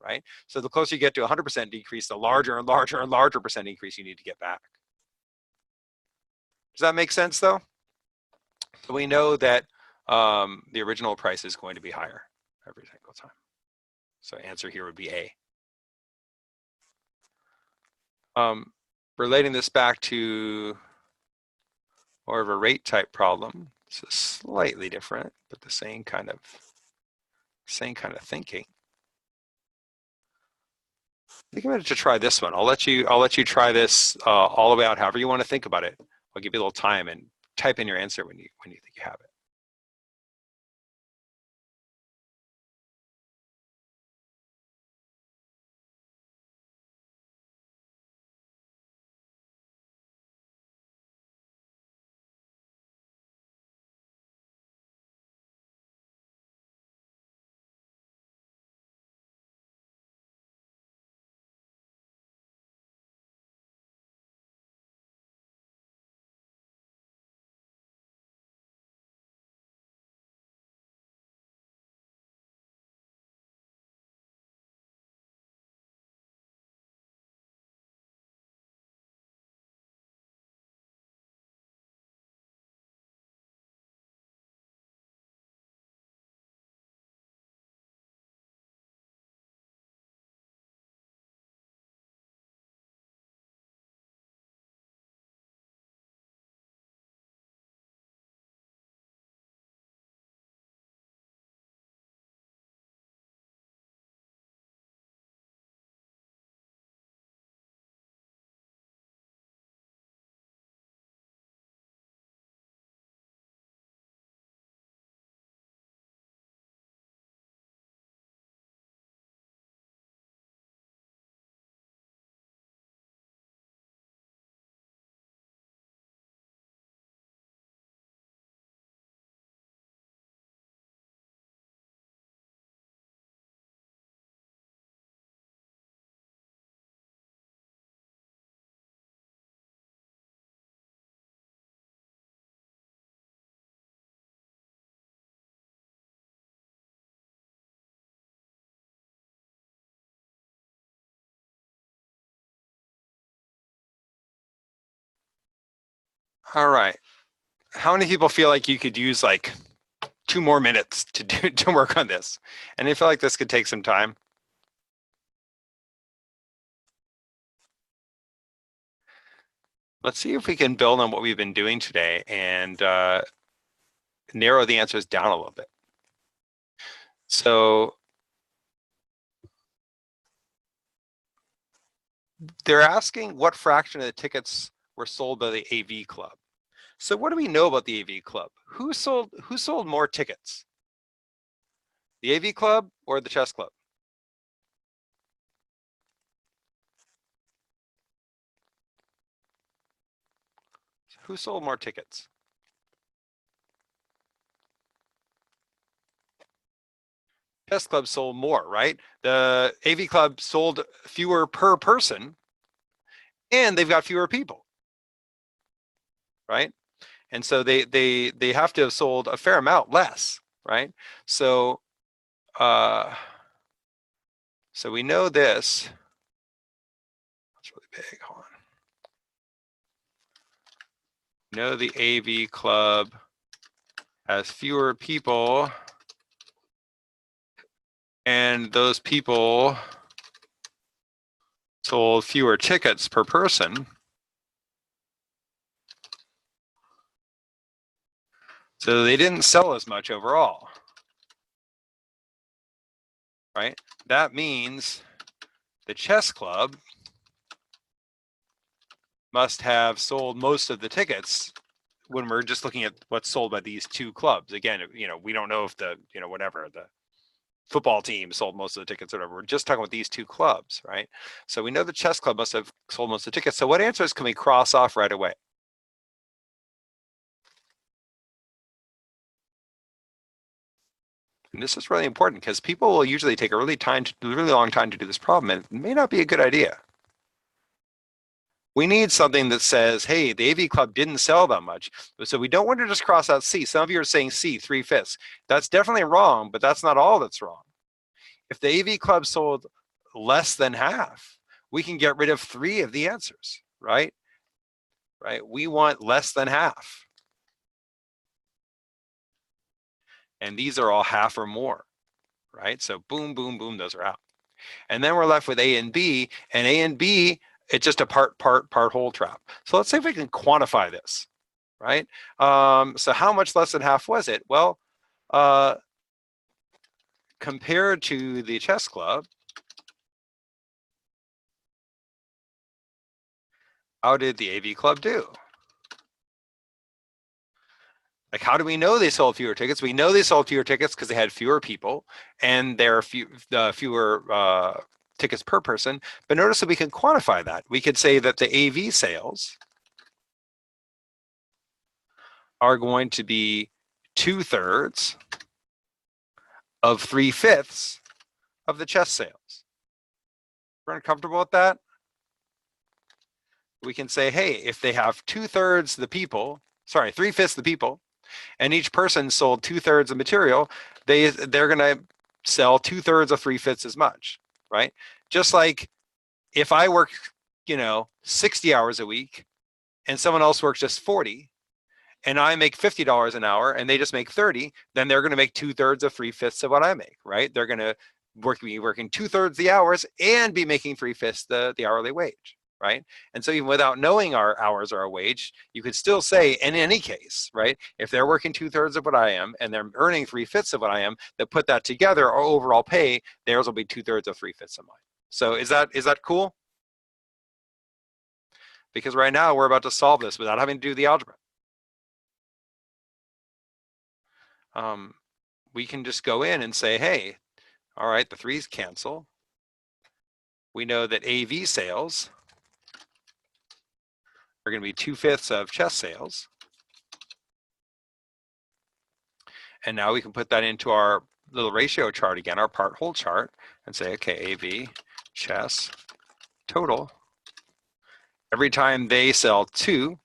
Right? So the closer you get to 100% decrease, the larger and larger and larger percent increase you need to get back. Does that make sense though? So we know that the original price is going to be higher every single time. So answer here would be A. Relating this back to more of a rate type problem. This is slightly different, but the same kind of thinking. Think about it to try this one. I'll let you try this all the way out, however you want to think about it. I'll give you a little time and type in your answer when you think you have it. All right. How many people feel like you could use like 2 more minutes to work on this? And I feel like this could take some time. Let's see if we can build on what we've been doing today and narrow the answers down a little bit. So they're asking what fraction of the tickets were sold by the AV club. So what do we know about the AV club? Who sold more tickets? The AV club or the chess club? Who sold more tickets? Chess club sold more, right? The AV club sold fewer per person, and they've got fewer people. right? And so they have to have sold a fair amount less, right? So so we know this. It's really big. Hold on. We know the AV club has fewer people, and those people sold fewer tickets per person. So they didn't sell as much overall, right? That means the chess club must have sold most of the tickets when we're just looking at what's sold by these two clubs. Again, we don't know if the, whatever, the football team sold most of the tickets or whatever. We're just talking about these two clubs, right? So we know the chess club must have sold most of the tickets. So what answers can we cross off right away? And this is really important because people will usually take a really long time to do this problem, and it may not be a good idea. We need something that says, hey, the AV club didn't sell that much. So we don't want to just cross out C. Some of you are saying C, 3/5. That's definitely wrong, but that's not all that's wrong. If the AV club sold less than half, we can get rid of 3 of the answers, right? Right? We want less than half. And these are all half or more, right? So boom, boom, boom, those are out. And then we're left with A and B, and A and B, it's just a part whole trap. So let's see if we can quantify this, right? So how much less than half was it? Well, compared to the chess club, how did the AV club do? Like, how do we know they sold fewer tickets? We know they sold fewer tickets because they had fewer people, and there are fewer tickets per person. But notice that we can quantify that. We could say that the AV sales are going to be 2/3 of 3/5 of the chess sales. We're uncomfortable with that? We can say, hey, if they have 2/3 the people, sorry, 3/5 the people, and each person sold 2/3 of material, they're going to sell 2/3 of 3/5 as much, right? Just like if I work, 60 hours a week and someone else works just 40, and I make $50 an hour and they just make 30, then they're going to make 2/3 of 3/5 of what I make, right? They're going to be working 2/3 the hours and be making 3/5 the hourly wage, right? And so even without knowing our hours or our wage, you could still say in any case, right? If they're working 2/3 of what I am and they're earning 3/5 of what I am, that put that together, our overall pay, theirs will be 2/3 of 3/5 of mine. So is that cool? Because right now we're about to solve this without having to do the algebra. We can just go in and say, hey, all right, the 3's cancel. We know that AV sales are going to be 2/5 of chess sales. And now we can put that into our little ratio chart again, our part whole chart, and say, okay, AV chess total. Every time they sell 2,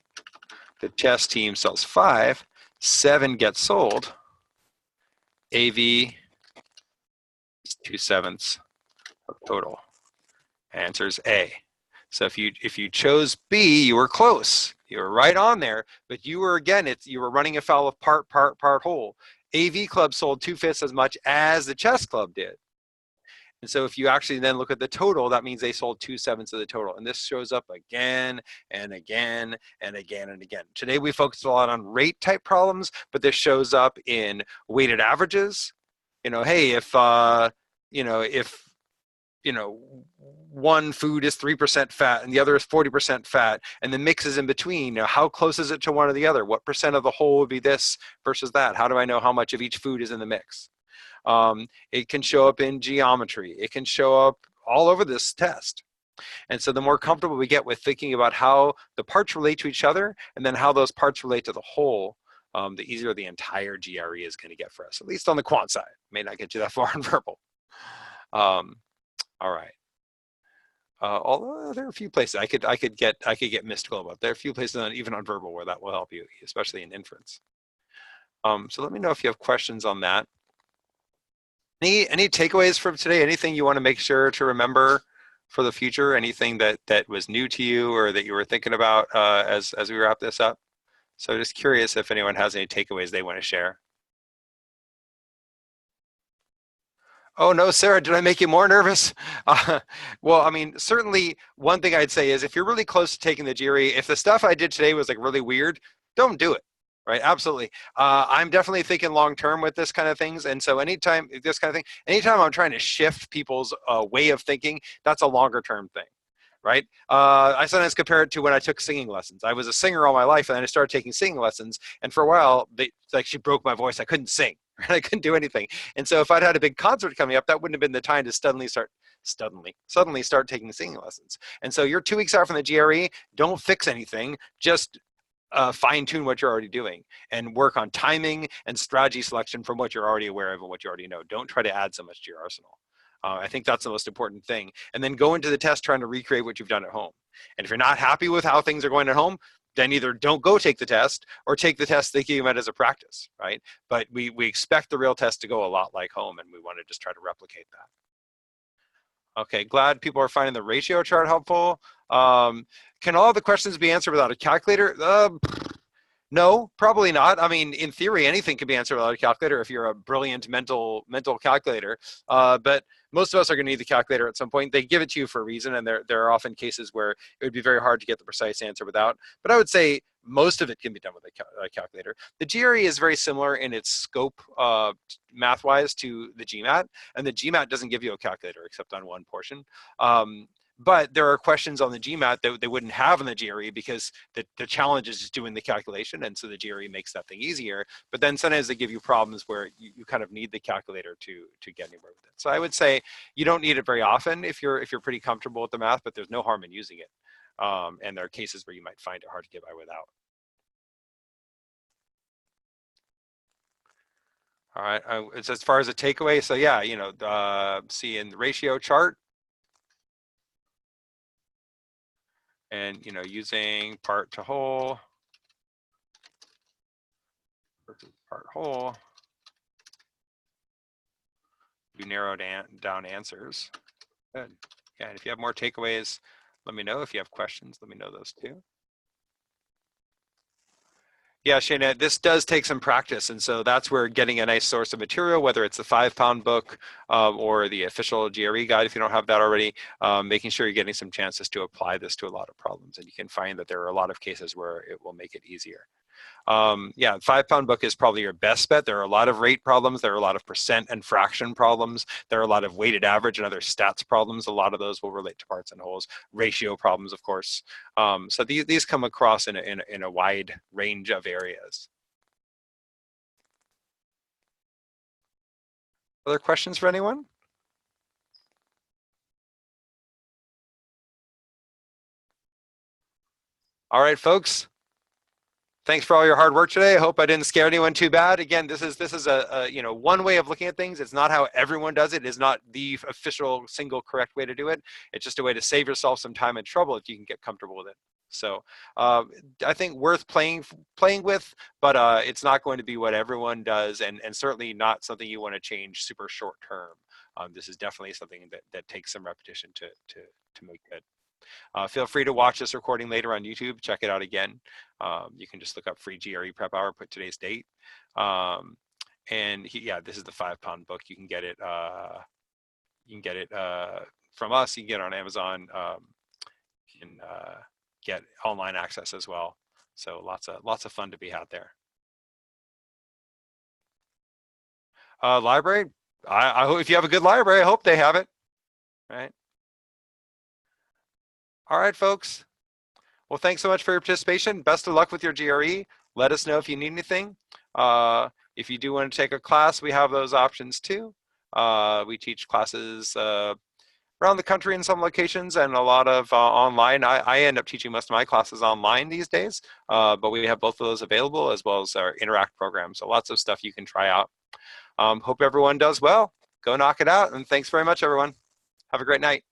the chess team sells 5, 7 gets sold. AV is 2/7 of total. Answer is A. So if you chose B, you were close. You were right on there, but you were, again, you were running afoul of part whole. AV club sold 2/5 as much as the chess club did. And so if you actually then look at the total, that means they sold 2/7 of the total. And this shows up again and again and again and again. Today we focused a lot on rate type problems, but this shows up in weighted averages. Hey, if one food is 3% fat and the other is 40% fat, and the mix is in between, how close is it to one or the other? What percent of the whole would be this versus that? How do I know how much of each food is in the mix? It can show up in geometry. It can show up all over this test. And so the more comfortable we get with thinking about how the parts relate to each other and then how those parts relate to the whole, the easier the entire GRE is going to get for us, at least on the quant side. May not get you that far in verbal. All right. Although there are a few places I could get mystical about. There are a few places even on verbal where that will help you, especially in inference. So let me know if you have questions on that. Any takeaways from today? Anything you want to make sure to remember for the future? Anything that was new to you or that you were thinking about as we wrap this up? So just curious if anyone has any takeaways they want to share. Oh no, Sarah, did I make you more nervous? Well, I mean, certainly one thing I'd say is if you're really close to taking the GRE, if the stuff I did today was like really weird, don't do it. Right, absolutely. I'm definitely thinking long term with this kind of things, and so anytime this kind of thing, anytime I'm trying to shift people's way of thinking, that's a longer term thing, right? I sometimes compare it to when I took singing lessons. I was a singer all my life, and then I started taking singing lessons, and for a while, like she broke my voice. I couldn't sing. Right? I couldn't do anything. And so if I'd had a big concert coming up, that wouldn't have been the time to suddenly start taking singing lessons. And so you're 2 weeks out from the GRE. Don't fix anything. Just fine tune what you're already doing and work on timing and strategy selection from what you're already aware of and what you already know. Don't try to add so much to your arsenal. I think that's the most important thing. And then go into the test trying to recreate what you've done at home. And if you're not happy with how things are going at home, then either don't go take the test or take the test thinking of it as a practice, right? But we expect the real test to go a lot like home, and we want to just try to replicate that. Okay, glad people are finding the ratio chart helpful. Can all the questions be answered without a calculator? No, probably not. I mean, in theory, anything can be answered without a calculator if you're a brilliant mental calculator. But most of us are going to need the calculator at some point. They give it to you for a reason, and there are often cases where it would be very hard to get the precise answer without. But I would say most of it can be done with a calculator. The GRE is very similar in its scope, math-wise, to the GMAT, and the GMAT doesn't give you a calculator except on one portion. But there are questions on the GMAT that they wouldn't have in the GRE because the challenge is just doing the calculation, and so the GRE makes that thing easier. But then sometimes they give you problems where you kind of need the calculator to get anywhere with it. So I would say you don't need it very often if you're pretty comfortable with the math, but there's no harm in using it. And there are cases where you might find it hard to get by without. All right, it's as far as a takeaway. So yeah, see in the ratio chart, and using part to whole versus part whole, you narrow down answers. Good. Yeah, and if you have more takeaways, let me know. If you have questions, let me know those too. Yeah, Shana, this does take some practice, and so that's where getting a nice source of material, whether it's the 5-pound book or the official GRE guide, if you don't have that already, making sure you're getting some chances to apply this to a lot of problems, and you can find that there are a lot of cases where it will make it easier. Yeah, 5-pound book is probably your best bet. There are a lot of rate problems. There are a lot of percent and fraction problems. There are a lot of weighted average and other stats problems. A lot of those will relate to parts and wholes. Ratio problems, of course. So these come across in a wide range of areas. Other questions for anyone? All right, folks. Thanks for all your hard work today. I hope I didn't scare anyone too bad. Again, this is a one way of looking at things. It's not how everyone does it. It's not the official single correct way to do it. It's just a way to save yourself some time and trouble if you can get comfortable with it. So I think worth playing with, but it's not going to be what everyone does, and certainly not something you want to change super short term. This is definitely something that takes some repetition to make good. Feel free to watch this recording later on YouTube. Check it out again. You can just look up free GRE prep hour, put today's date. Yeah, this is the 5-pound book. You can get it. From us. You can get it on Amazon. You can get online access as well. So lots of fun to be had there. Library. I hope if you have a good library, I hope they have it. Right. All right, folks. Well, thanks so much for your participation. Best of luck with your GRE. Let us know if you need anything. If you do want to take a class, we have those options too. We teach classes around the country in some locations and a lot of online. I end up teaching most of my classes online these days, but we have both of those available as well as our Interact program. So lots of stuff you can try out. Hope everyone does well. Go knock it out, and thanks very much, everyone. Have a great night.